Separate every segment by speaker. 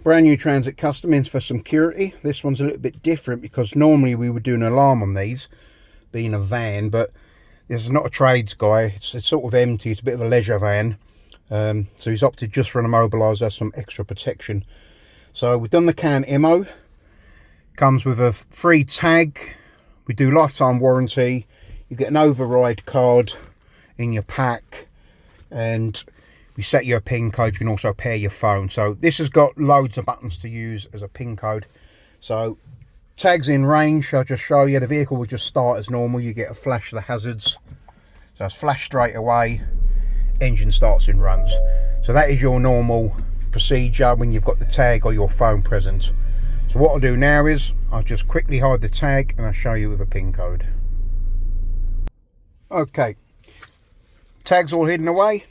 Speaker 1: Brand new Transit Custom in for security. This one's a little bit different because normally we would do an alarm on these, being a van, but this is not a trades guy. It's sort of empty. It's a bit of a leisure van. So he's opted just for an immobiliser, some extra protection. So we've done the can immo. Comes with a free tag. We do lifetime warranty. You get an override card in your pack, and we set you a PIN code. You can also pair your phone. So this has got loads of buttons to use as a PIN code. So tags in range, I'll just show you. The vehicle will just start as normal. You get a flash of the hazards. So it's flash straight away. Engine starts and runs. So that is your normal procedure when you've got the tag or your phone present. So what I'll do now is I'll just quickly hide the tag and I'll show you with a PIN code. Okay, tag's all hidden away.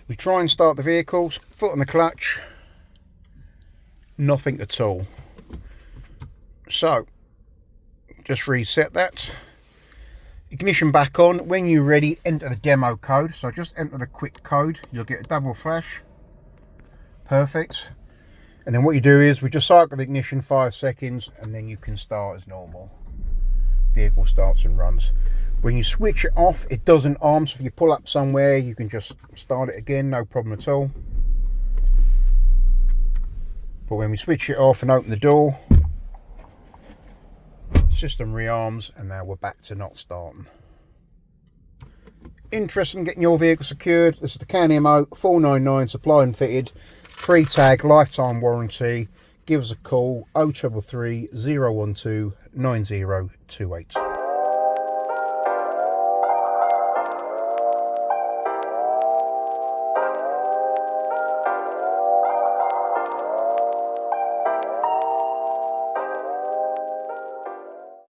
Speaker 1: We try and start the vehicle, foot on the clutch, nothing at all. So just reset that. Ignition back on. When you're ready, enter the demo code. So just enter the quick code. You'll get a double flash. Perfect. And then what you do is we just cycle the ignition 5 seconds and then you can start as normal. Vehicle starts and runs. When you switch it off, it doesn't arm. So if you pull up somewhere, you can just start it again, no problem at all. But when we switch it off and open the door, system rearms, and now we're back to not starting. Interested in getting your vehicle secured? This is the Can Immo 499, supplied and fitted, free tag, lifetime warranty. Give us a call 0333 012 9028.